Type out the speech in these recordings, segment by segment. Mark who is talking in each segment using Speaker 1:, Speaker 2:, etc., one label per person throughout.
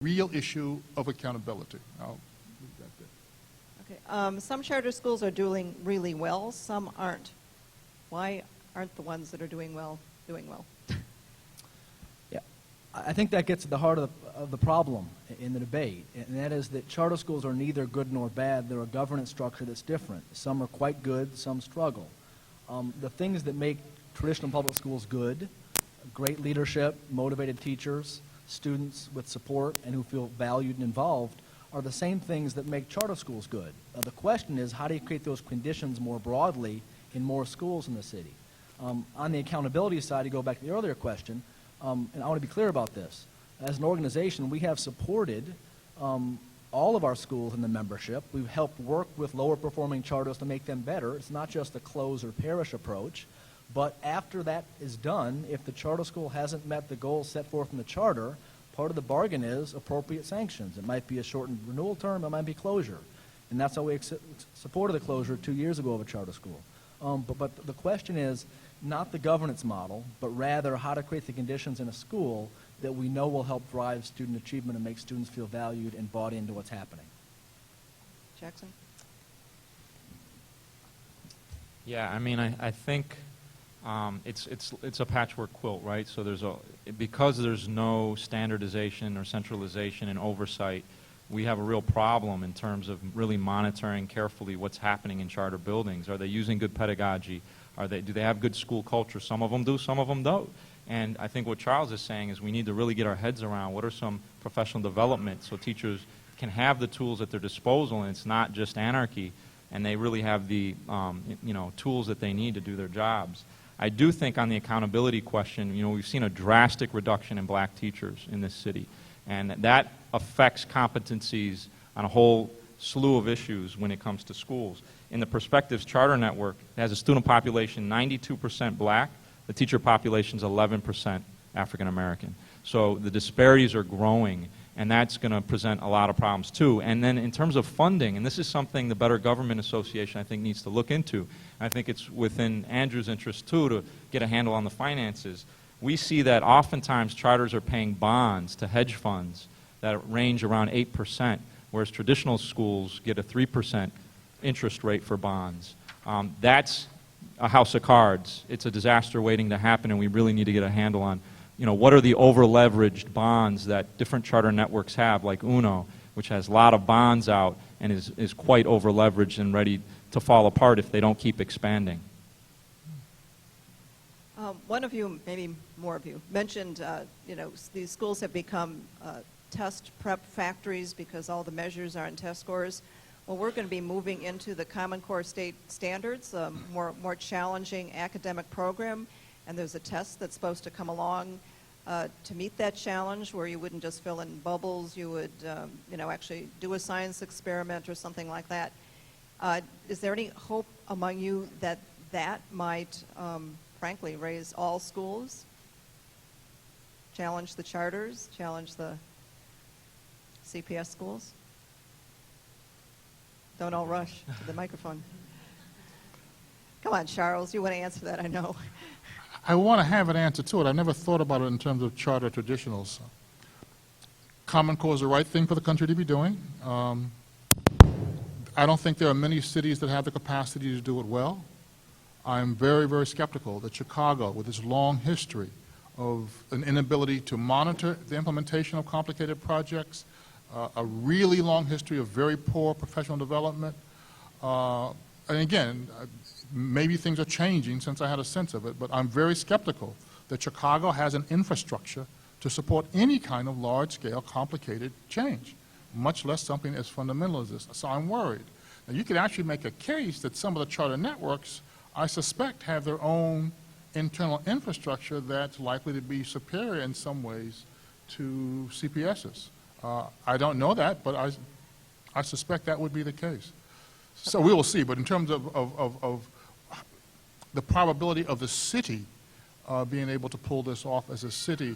Speaker 1: real issue of accountability. I'll leave that there.
Speaker 2: Okay. Some charter schools are doing really well. Some aren't. Why aren't the ones that are doing well doing well?
Speaker 3: Yeah, I think that gets to the heart of the problem in the debate, and that is that charter schools are neither good nor bad. They're a governance structure that's different. Some are quite good, some struggle. The things that make traditional public schools good, great leadership, motivated teachers, students with support and who feel valued and involved, are the same things that make charter schools good. The question is, how do you create those conditions more broadly in more schools in the city? On the accountability side, to go back to the earlier question, and I want to be clear about this. As an organization, we have supported all of our schools in the membership. We've helped work with lower performing charters to make them better. It's not just a close or parish approach. But after that is done, if the charter school hasn't met the goals set forth in the charter, part of the bargain is appropriate sanctions. It might be a shortened renewal term, it might be closure. And that's how we supported the closure 2 years ago of a charter school. But the question is not the governance model, but rather how to create the conditions in a school that we know will help drive student achievement and make students feel valued and bought into what's happening.
Speaker 2: Jackson?
Speaker 4: Yeah, I mean, I think it's a patchwork quilt, right? So because there's no standardization or centralization and oversight, we have a real problem in terms of really monitoring carefully what's happening in charter buildings. Are they using good pedagogy? Do they have good school culture? Some of them do, some of them don't. And I think what Charles is saying is we need to really get our heads around what are some professional development so teachers can have the tools at their disposal and it's not just anarchy, and they really have the tools that they need to do their jobs. I do think on the accountability question, we've seen a drastic reduction in black teachers in this city, and that affects competencies on a whole slew of issues when it comes to schools. In the Perspectives Charter Network, it has a student population 92% black, the teacher population is 11% African American. So the disparities are growing, and that's going to present a lot of problems too. And then in terms of funding, and this is something the Better Government Association I think needs to look into. I think it's within Andrew's interest too to get a handle on the finances. We see that oftentimes charters are paying bonds to hedge funds that range around 8%, whereas traditional schools get a 3% interest rate for bonds. That's a house of cards. It's a disaster waiting to happen, and we really need to get a handle on what are the over-leveraged bonds that different charter networks have, like UNO, which has a lot of bonds out and is quite over-leveraged and ready to fall apart if they don't keep expanding.
Speaker 2: One of you, maybe more of you, mentioned, these schools have become test prep factories because all the measures are in test scores. Well, we're going to be moving into the Common Core state standards, a more challenging academic program, and there's a test that's supposed to come along to meet that challenge where you wouldn't just fill in bubbles, you would actually do a science experiment or something like that. Is there any hope among you that might, frankly, raise all schools, challenge the charters, challenge the CPS schools? Don't all rush to the microphone. Come on, Charles, you want to answer that, I know.
Speaker 1: I want to have an answer to it. I never thought about it in terms of charter traditionals. Common Core is the right thing for the country to be doing. I don't think there are many cities that have the capacity to do it well. I'm very, very skeptical that Chicago, with its long history of an inability to monitor the implementation of complicated projects, a really long history of very poor professional development, and again, maybe things are changing since I had a sense of it, but I'm very skeptical that Chicago has an infrastructure to support any kind of large-scale, complicated change, much less something as fundamental as this. So I'm worried. Now, you could actually make a case that some of the charter networks, I suspect, have their own internal infrastructure that's likely to be superior in some ways to CPS's. I don't know that, but I suspect that would be the case. So we will see, but in terms of the probability of the city being able to pull this off as a city,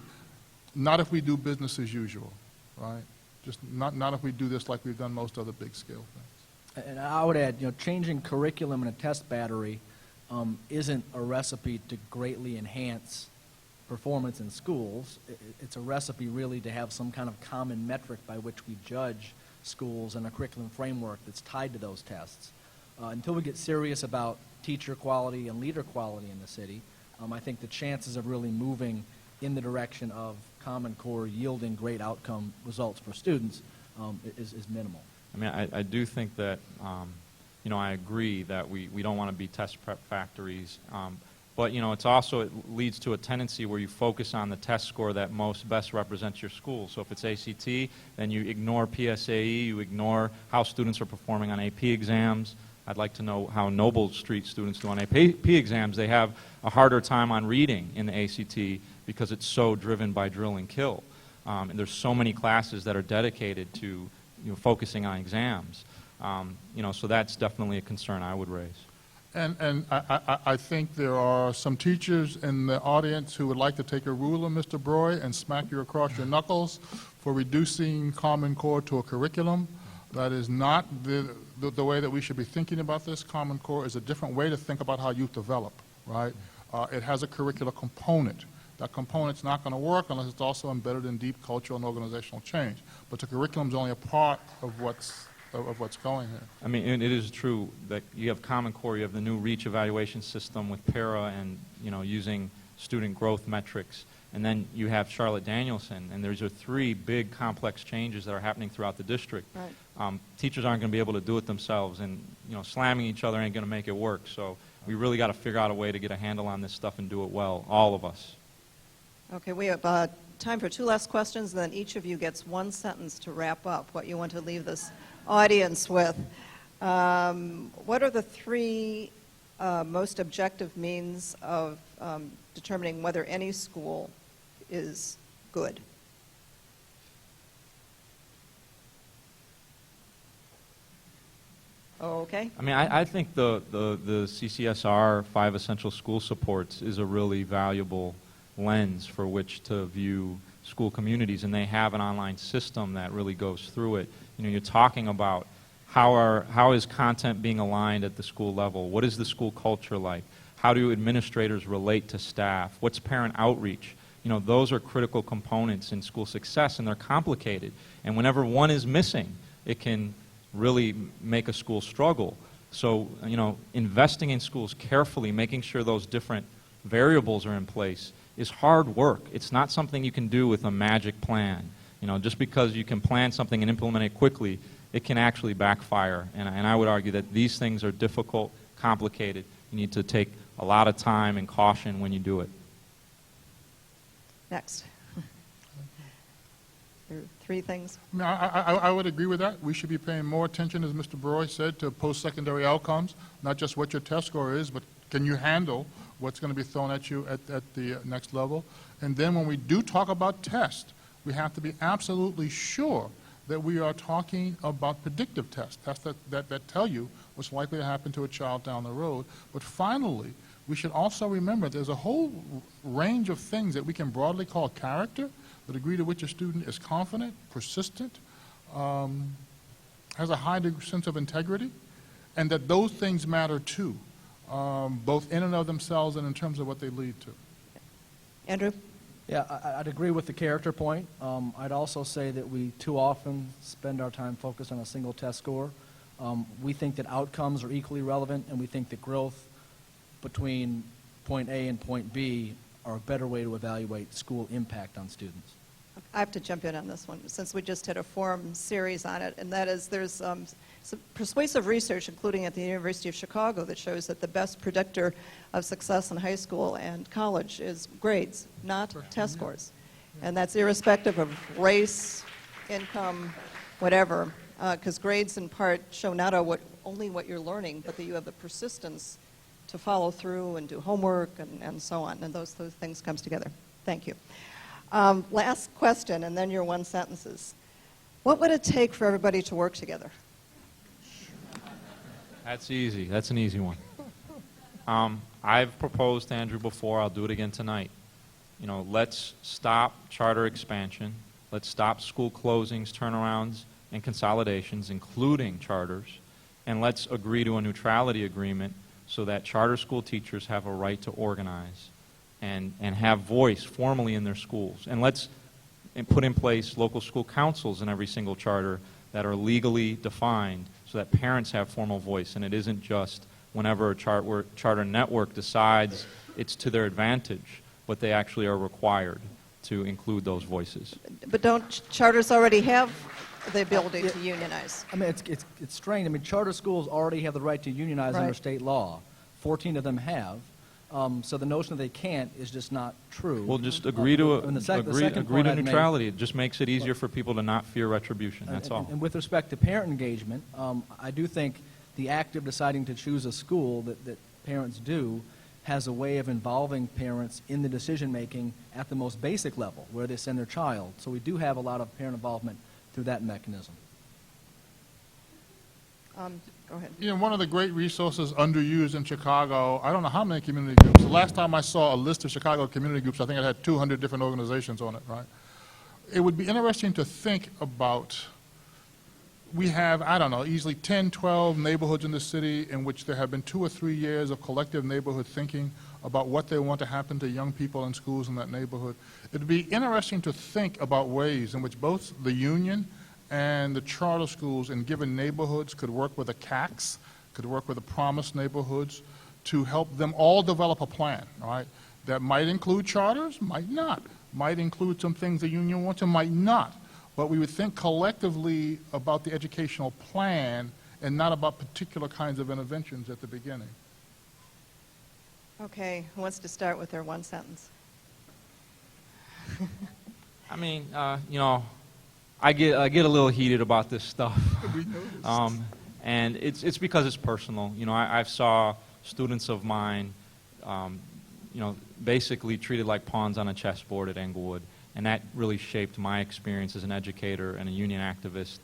Speaker 1: not if we do business as usual, right? Just not if we do this like we've done most other big-scale things.
Speaker 3: And I would add, changing curriculum in a test battery isn't a recipe to greatly enhance performance in schools. It's a recipe really to have some kind of common metric by which we judge schools and a curriculum framework that's tied to those tests. Until we get serious about teacher quality and leader quality in the city, I think the chances of really moving in the direction of Common Core yielding great outcome results for students is minimal.
Speaker 4: I mean, I do think that, you know, I agree that we don't want to be test prep factories. But, you know, it's also, it leads to a tendency where you focus on the test score that most best represents your school. So if it's ACT, then you ignore PSAE, you ignore how students are performing on AP exams. I'd like to know how Noble Street students do on AP exams. They have a harder time on reading in the ACT because it's so driven by drill and kill. And there's so many classes that are dedicated to, you know, focusing on exams. You know, so that's definitely a concern I would raise.
Speaker 1: And I think there are some teachers in the audience who would like to take a ruler, Mr. Broy, and smack you across your knuckles for reducing Common Core to a curriculum. That is not the way that we should be thinking about this. Common Core is a different way to think about how youth develop, right? It has a curricular component. That component's not going to work unless it's also embedded in deep cultural and organizational change. But the curriculum's only a part of what's going here.
Speaker 4: I mean, it is true that you have Common Core, you have the new REACH evaluation system with PARA and, you know, using student growth metrics. And then you have Charlotte Danielson, and these are three big complex changes that are happening throughout the district.
Speaker 2: Right.
Speaker 4: Teachers aren't going to be able to do it themselves, and, you know, slamming each other ain't going to make it work. So we really got to figure out a way to get a handle on this stuff and do it well, all of us.
Speaker 2: Okay, we have time for two last questions, and then each of you gets one sentence to wrap up what you want to leave this audience with. What are the three most objective means of determining whether any school is good? Okay.
Speaker 4: I mean, I think the CCSR 5 essential school supports is a really valuable lens for which to view school communities, and they have an online system that really goes through it. You know, you're talking about how is content being aligned at the school level? What is the school culture like? How do administrators relate to staff? What's parent outreach? You know, those are critical components in school success, and they're complicated. And whenever one is missing, it can really make a school struggle. So, you know, investing in schools carefully, making sure those different variables are in place is hard work. It's not something you can do with a magic plan. You know, just because you can plan something and implement it quickly, it can actually backfire. And I would argue that these things are difficult, complicated. You need to take a lot of time and caution when you do it.
Speaker 2: Next. There are three things.
Speaker 1: I would agree with that. We should be paying more attention, as Mr. Broy said, to post-secondary outcomes, not just what your test score is, but can you handle what's going to be thrown at you at the next level. And then when we do talk about tests, we have to be absolutely sure that we are talking about predictive tests that tell you what's likely to happen to a child down the road. But finally, we should also remember there's a whole range of things that we can broadly call character, the degree to which a student is confident, persistent, has a high sense of integrity, and that those things matter too, both in and of themselves and in terms of what they lead to.
Speaker 2: Andrew?
Speaker 3: Yeah, I'd agree with the character point. I'd also say that we too often spend our time focused on a single test score. We think that outcomes are equally relevant, and we think that growth between point A and point B are a better way to evaluate school impact on students.
Speaker 2: I have to jump in on this one, since we just had a forum series on it, and that is there's some persuasive research, including at the University of Chicago, that shows that the best predictor of success in high school and college is grades, not test scores. And that's irrespective of race, income, whatever, because grades in part show not only what you're learning, but that you have the persistence to follow through and do homework and so on, and those things comes together. Thank you. Last question, and then your one sentences. What would it take for everybody to work together?
Speaker 4: That's easy. That's an easy one. I've proposed to Andrew before. I'll do it again tonight. You know, let's stop charter expansion. Let's stop school closings, turnarounds, and consolidations, including charters. And let's agree to a neutrality agreement so that charter school teachers have a right to organize. and have voice formally in their schools. And let's put in place local school councils in every single charter that are legally defined so that parents have formal voice, and it isn't just whenever a charter network decides it's to their advantage, but they actually are required to include those voices.
Speaker 2: But don't charters already have the ability to unionize?
Speaker 3: I mean, it's strange. I mean, charter schools already have the right to unionize under
Speaker 2: Right.
Speaker 3: state law. 14 of them have. So the notion that they can't is just not true.
Speaker 4: We'll just agree to
Speaker 3: And the second
Speaker 4: agree
Speaker 3: point
Speaker 4: to
Speaker 3: I'd make-
Speaker 4: neutrality. It just makes it easier for people to not fear retribution. That's all.
Speaker 3: And with respect to parent engagement, I do think the act of deciding to choose a school that parents do has a way of involving parents in the decision-making at the most basic level, where they send their child. So we do have a lot of parent involvement through that mechanism.
Speaker 2: Go ahead.
Speaker 1: You know, one of the great resources underused in Chicago, I don't know how many community groups. The last time I saw a list of Chicago community groups, I think it had 200 different organizations on it, right? It would be interesting to think about, we have, I don't know, easily 10, 12 neighborhoods in the city in which there have been 2 or 3 years of collective neighborhood thinking about what they want to happen to young people in schools in that neighborhood. It would be interesting to think about ways in which both the union and the charter schools in given neighborhoods could work with the CACs, could work with the promised neighborhoods to help them all develop a plan, right? That might include charters, might not. Might include some things the union wants and might not. But we would think collectively about the educational plan and not about particular kinds of interventions at the beginning.
Speaker 2: Okay, who wants to start with their one sentence?
Speaker 4: I mean, you know, I get a little heated about this stuff, and it's because it's personal. You know, I've saw students of mine, you know, basically treated like pawns on a chessboard at Englewood, and that really shaped my experience as an educator and a union activist.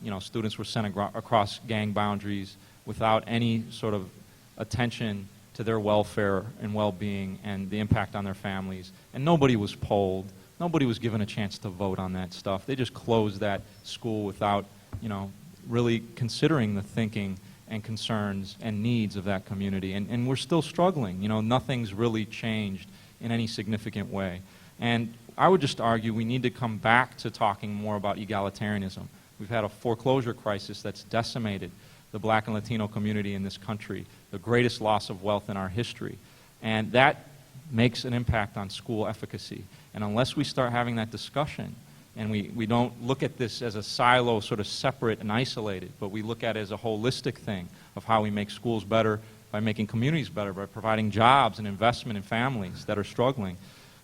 Speaker 4: You know, students were sent across gang boundaries without any sort of attention to their welfare and well-being and the impact on their families, and nobody was polled. Nobody was given a chance to vote on that stuff. They just closed that school without, you know, really considering the thinking and concerns and needs of that community. And we're still struggling. You know, nothing's really changed in any significant way. And I would just argue we need to come back to talking more about egalitarianism. We've had a foreclosure crisis that's decimated the Black and Latino community in this country, the greatest loss of wealth in our history. And that makes an impact on school efficacy. And unless we start having that discussion, and we don't look at this as a silo, sort of separate and isolated, but we look at it as a holistic thing of how we make schools better by making communities better, by providing jobs and investment in families that are struggling,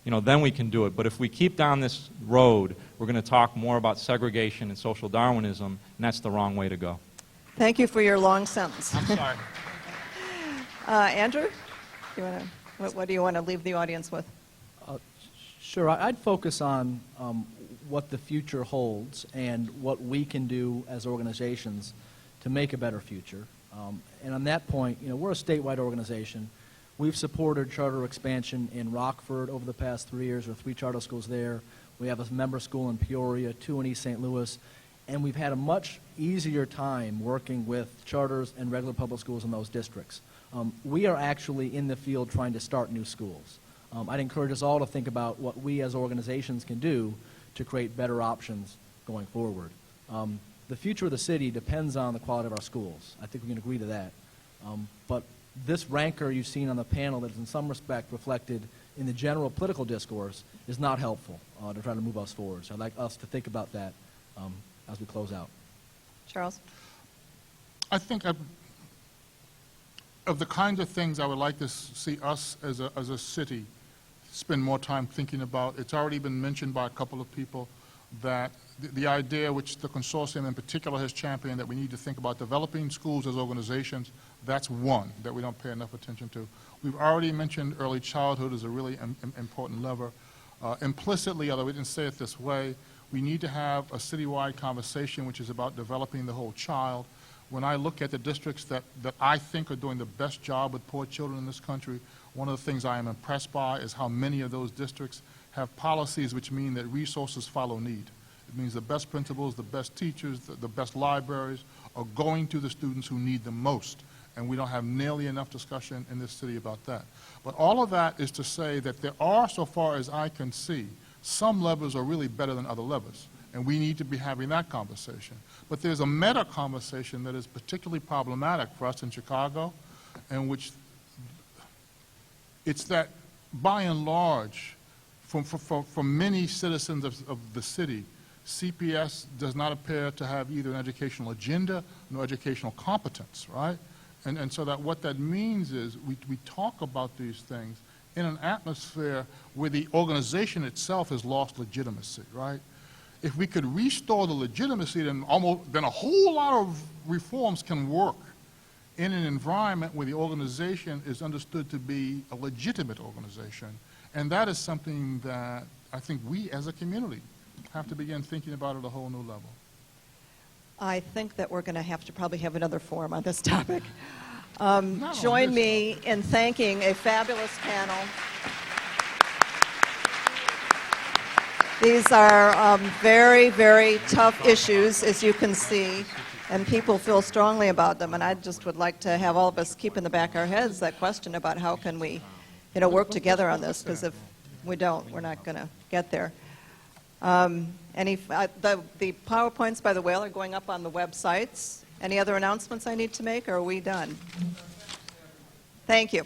Speaker 4: you know, then we can do it. But if we keep down this road, we're going to talk more about segregation and social Darwinism, and that's the wrong way to go.
Speaker 2: Thank you for your long sentence.
Speaker 4: I'm sorry.
Speaker 2: Andrew, what do you want to leave the audience with?
Speaker 3: Sure. I'd focus on what the future holds and what we can do as organizations to make a better future. And on that point, you know, we're a statewide organization. We've supported charter expansion in Rockford over the past 3 years, or 3 charter schools there. We have a member school in Peoria, 2 in East St. Louis, and we've had a much easier time working with charters and regular public schools in those districts. We are actually in the field trying to start new schools. I'd encourage us all to think about what we as organizations can do to create better options going forward. The future of the city depends on the quality of our schools. I think we can agree to that. But this rancor you've seen on the panel that is in some respect reflected in the general political discourse is not helpful to try to move us forward. So I'd like us to think about that as we close out.
Speaker 2: Charles?
Speaker 1: I think of the kinds of things I would like to see us as a city spend more time thinking about. It's already been mentioned by a couple of people that the idea, which the consortium in particular has championed, that we need to think about developing schools as organizations, that's one that we don't pay enough attention to. We've already mentioned early childhood as a really important lever. Implicitly, although we didn't say it this way, we need to have a citywide conversation which is about developing the whole child. When I look at the districts that I think are doing the best job with poor children in this country, one of the things I am impressed by is how many of those districts have policies which mean that resources follow need. It means the best principals, the best teachers, the best libraries are going to the students who need them most. and we don't have nearly enough discussion in this city about that. But all of that is to say that there are, so far as I can see, some levers are really better than other levers, and we need to be having that conversation. But there's a meta conversation that is particularly problematic for us in Chicago, in which it's that, by and large, for many citizens of the city, CPS does not appear to have either an educational agenda nor educational competence, right? And so that what that means is we talk about these things in an atmosphere where the organization itself has lost legitimacy, right? If we could restore the legitimacy, then a whole lot of reforms can work in an environment where the organization is understood to be a legitimate organization. And that is something that I think we as a community have to begin thinking about at a whole new level.
Speaker 2: I think that we're going to have to probably have another forum on this topic.
Speaker 1: Not on
Speaker 2: Join
Speaker 1: this
Speaker 2: me in thanking a fabulous panel. These are very, very tough issues, as you can see, and people feel strongly about them. And I just would like to have all of us keep in the back of our heads that question about how can we, work together on this, because if we don't, we're not going to get there. The PowerPoints, by the way, are going up on the websites. Any other announcements I need to make, or are we done? Thank you.